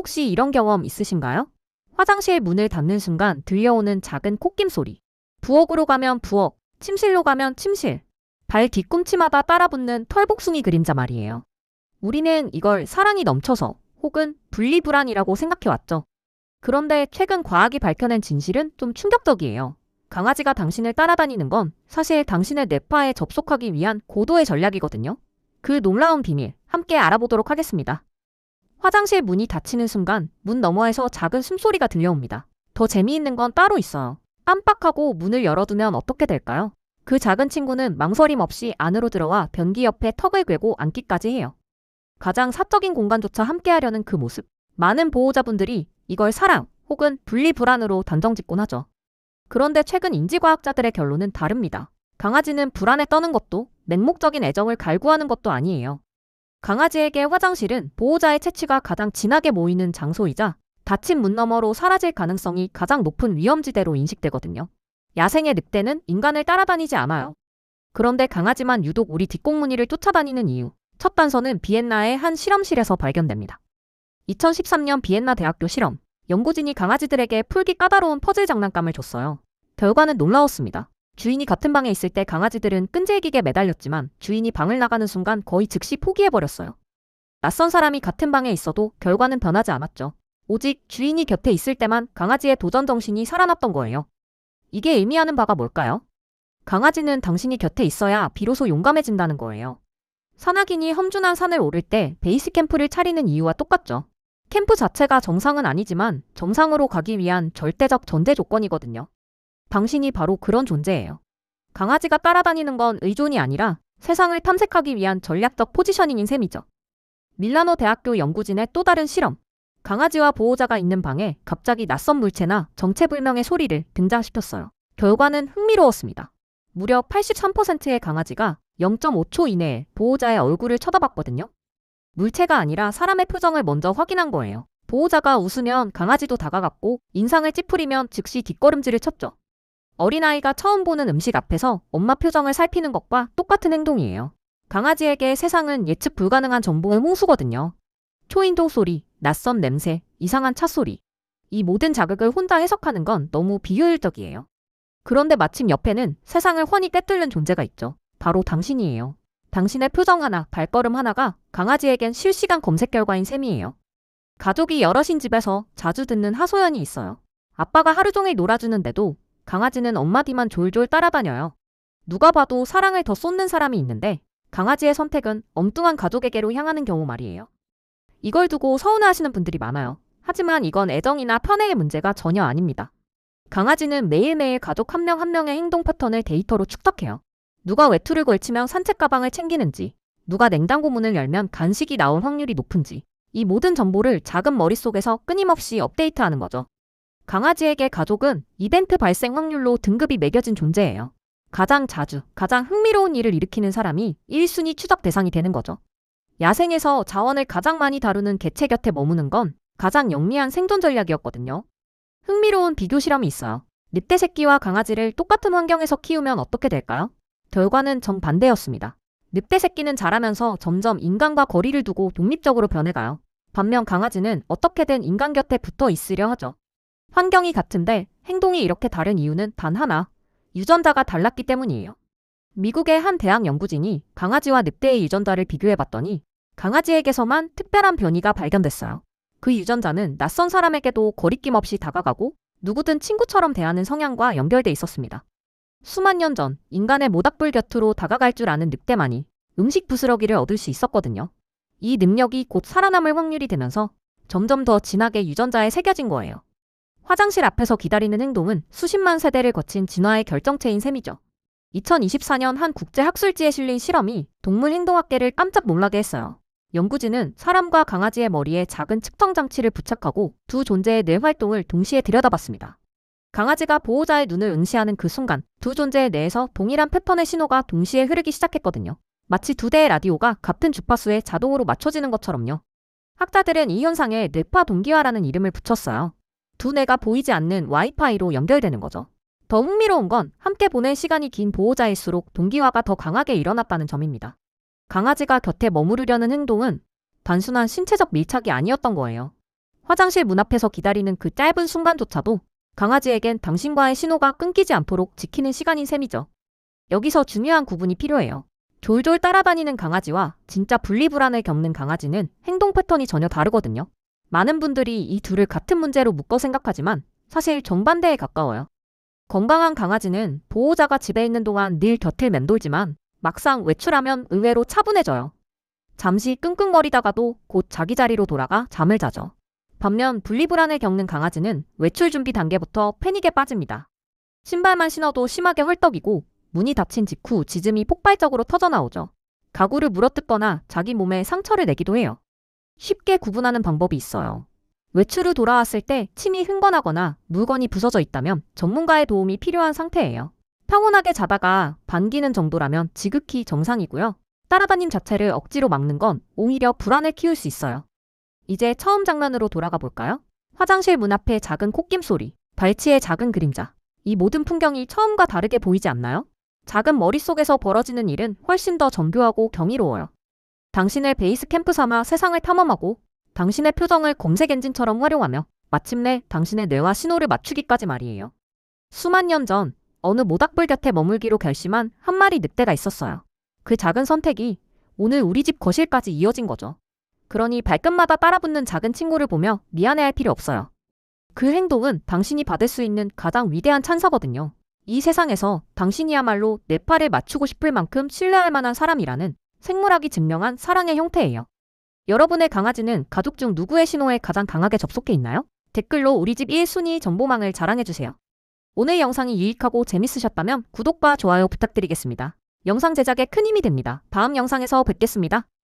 혹시 이런 경험 있으신가요? 화장실 문을 닫는 순간 들려오는 작은 콧김 소리. 부엌으로 가면 부엌, 침실로 가면 침실. 발 뒤꿈치마다 따라붙는 털복숭이 그림자 말이에요. 우리는 이걸 사랑이 넘쳐서 혹은 분리불안이라고 생각해왔죠. 그런데 최근 과학이 밝혀낸 진실은 좀 충격적이에요. 강아지가 당신을 따라다니는 건 사실 당신의 뇌파에 접속하기 위한 고도의 전략이거든요. 그 놀라운 비밀 함께 알아보도록 하겠습니다. 화장실 문이 닫히는 순간 문 너머에서 작은 숨소리가 들려옵니다. 더 재미있는 건 따로 있어요. 깜빡하고 문을 열어두면 어떻게 될까요? 그 작은 친구는 망설임 없이 안으로 들어와 변기 옆에 턱을 괴고 앉기까지 해요. 가장 사적인 공간조차 함께하려는 그 모습. 많은 보호자분들이 이걸 사랑 혹은 분리불안으로 단정짓곤 하죠. 그런데 최근 인지과학자들의 결론은 다릅니다. 강아지는 불안에 떠는 것도 맹목적인 애정을 갈구하는 것도 아니에요. 강아지에게 화장실은 보호자의 채취가 가장 진하게 모이는 장소이자 닫힌 문 너머로 사라질 가능성이 가장 높은 위험지대로 인식되거든요. 야생의 늑대는 인간을 따라다니지 않아요. 그런데 강아지만 유독 우리 뒷공무니를 쫓아다니는 이유. 첫 단서는 비엔나의 한 실험실에서 발견됩니다. 2013년 비엔나 대학교 실험. 연구진이 강아지들에게 풀기 까다로운 퍼즐 장난감을 줬어요. 결과는 놀라웠습니다. 주인이 같은 방에 있을 때 강아지들은 끈질기게 매달렸지만 주인이 방을 나가는 순간 거의 즉시 포기해버렸어요. 낯선 사람이 같은 방에 있어도 결과는 변하지 않았죠. 오직 주인이 곁에 있을 때만 강아지의 도전 정신이 살아났던 거예요. 이게 의미하는 바가 뭘까요? 강아지는 당신이 곁에 있어야 비로소 용감해진다는 거예요. 산악인이 험준한 산을 오를 때 베이스 캠프를 차리는 이유와 똑같죠. 캠프 자체가 정상은 아니지만 정상으로 가기 위한 절대적 전제 조건이거든요. 당신이 바로 그런 존재예요. 강아지가 따라다니는 건 의존이 아니라 세상을 탐색하기 위한 전략적 포지셔닝인 셈이죠. 밀라노 대학교 연구진의 또 다른 실험. 강아지와 보호자가 있는 방에 갑자기 낯선 물체나 정체불명의 소리를 등장시켰어요. 결과는 흥미로웠습니다. 무려 83%의 강아지가 0.5초 이내에 보호자의 얼굴을 쳐다봤거든요. 물체가 아니라 사람의 표정을 먼저 확인한 거예요. 보호자가 웃으면 강아지도 다가갔고 인상을 찌푸리면 즉시 뒷걸음질을 쳤죠. 어린아이가 처음 보는 음식 앞에서 엄마 표정을 살피는 것과 똑같은 행동이에요. 강아지에게 세상은 예측 불가능한 정보의 홍수거든요. 초인종 소리, 낯선 냄새, 이상한 차 소리. 이 모든 자극을 혼자 해석하는 건 너무 비효율적이에요. 그런데 마침 옆에는 세상을 훤히 꿰뚫는 존재가 있죠. 바로 당신이에요. 당신의 표정 하나, 발걸음 하나가 강아지에겐 실시간 검색 결과인 셈이에요. 가족이 여럿인 집에서 자주 듣는 하소연이 있어요. 아빠가 하루 종일 놀아주는데도 강아지는 엄마 뒤만 졸졸 따라다녀요. 누가 봐도 사랑을 더 쏟는 사람이 있는데 강아지의 선택은 엉뚱한 가족에게로 향하는 경우 말이에요. 이걸 두고 서운해하시는 분들이 많아요. 하지만 이건 애정이나 편애의 문제가 전혀 아닙니다. 강아지는 매일매일 가족 한 명 한 명의 행동 패턴을 데이터로 축적해요. 누가 외투를 걸치면 산책 가방을 챙기는지, 누가 냉장고 문을 열면 간식이 나올 확률이 높은지, 이 모든 정보를 작은 머릿속에서 끊임없이 업데이트하는 거죠. 강아지에게 가족은 이벤트 발생 확률로 등급이 매겨진 존재예요. 가장 자주, 가장 흥미로운 일을 일으키는 사람이 1순위 추적 대상이 되는 거죠. 야생에서 자원을 가장 많이 다루는 개체 곁에 머무는 건 가장 영리한 생존 전략이었거든요. 흥미로운 비교 실험이 있어요. 늑대 새끼와 강아지를 똑같은 환경에서 키우면 어떻게 될까요? 결과는 정반대였습니다. 늑대 새끼는 자라면서 점점 인간과 거리를 두고 독립적으로 변해가요. 반면 강아지는 어떻게든 인간 곁에 붙어 있으려 하죠. 환경이 같은데 행동이 이렇게 다른 이유는 단 하나, 유전자가 달랐기 때문이에요. 미국의 한 대학 연구진이 강아지와 늑대의 유전자를 비교해봤더니 강아지에게서만 특별한 변이가 발견됐어요. 그 유전자는 낯선 사람에게도 거리낌 없이 다가가고 누구든 친구처럼 대하는 성향과 연결돼 있었습니다. 수만 년 전 인간의 모닥불 곁으로 다가갈 줄 아는 늑대만이 음식 부스러기를 얻을 수 있었거든요. 이 능력이 곧 살아남을 확률이 되면서 점점 더 진하게 유전자에 새겨진 거예요. 화장실 앞에서 기다리는 행동은 수십만 세대를 거친 진화의 결정체인 셈이죠. 2024년 한 국제학술지에 실린 실험이 동물 행동학계를 깜짝 놀라게 했어요. 연구진은 사람과 강아지의 머리에 작은 측정 장치를 부착하고 두 존재의 뇌 활동을 동시에 들여다봤습니다. 강아지가 보호자의 눈을 응시하는 그 순간 두 존재의 뇌에서 동일한 패턴의 신호가 동시에 흐르기 시작했거든요. 마치 두 대의 라디오가 같은 주파수에 자동으로 맞춰지는 것처럼요. 학자들은 이 현상에 뇌파 동기화라는 이름을 붙였어요. 두 뇌가 보이지 않는 와이파이로 연결되는 거죠. 더 흥미로운 건 함께 보낸 시간이 긴 보호자일수록 동기화가 더 강하게 일어났다는 점입니다. 강아지가 곁에 머무르려는 행동은 단순한 신체적 밀착이 아니었던 거예요. 화장실 문 앞에서 기다리는 그 짧은 순간조차도 강아지에겐 당신과의 신호가 끊기지 않도록 지키는 시간인 셈이죠. 여기서 중요한 구분이 필요해요. 졸졸 따라다니는 강아지와 진짜 분리불안을 겪는 강아지는 행동 패턴이 전혀 다르거든요. 많은 분들이 이 둘을 같은 문제로 묶어 생각하지만 사실 정반대에 가까워요. 건강한 강아지는 보호자가 집에 있는 동안 늘 곁을 맴돌지만 막상 외출하면 의외로 차분해져요. 잠시 끙끙거리다가도 곧 자기 자리로 돌아가 잠을 자죠. 반면 분리불안을 겪는 강아지는 외출 준비 단계부터 패닉에 빠집니다. 신발만 신어도 심하게 헐떡이고 문이 닫힌 직후 짖음이 폭발적으로 터져나오죠. 가구를 물어뜯거나 자기 몸에 상처를 내기도 해요. 쉽게 구분하는 방법이 있어요. 외출 후 돌아왔을 때 침이 흥건하거나 물건이 부서져 있다면 전문가의 도움이 필요한 상태예요. 평온하게 자다가 반기는 정도라면 지극히 정상이고요. 따라다님 자체를 억지로 막는 건 오히려 불안을 키울 수 있어요. 이제 처음 장면으로 돌아가 볼까요? 화장실 문 앞의 작은 콧김 소리, 발치의 작은 그림자. 이 모든 풍경이 처음과 다르게 보이지 않나요? 작은 머릿속에서 벌어지는 일은 훨씬 더 정교하고 경이로워요. 당신을 베이스 캠프 삼아 세상을 탐험하고 당신의 표정을 검색 엔진처럼 활용하며 마침내 당신의 뇌와 신호를 맞추기까지 말이에요. 수만 년 전 어느 모닥불 곁에 머물기로 결심한 한 마리 늑대가 있었어요. 그 작은 선택이 오늘 우리 집 거실까지 이어진 거죠. 그러니 발끝마다 따라붙는 작은 친구를 보며 미안해할 필요 없어요. 그 행동은 당신이 받을 수 있는 가장 위대한 찬사거든요. 이 세상에서 당신이야말로 내 팔을 맞추고 싶을 만큼 신뢰할 만한 사람이라는 생물학이 증명한 사랑의 형태예요. 여러분의 강아지는 가족 중 누구의 신호에 가장 강하게 접속해 있나요? 댓글로 우리 집 1순위 정보망을 자랑해주세요. 오늘 영상이 유익하고 재밌으셨다면 구독과 좋아요 부탁드리겠습니다. 영상 제작에 큰 힘이 됩니다. 다음 영상에서 뵙겠습니다.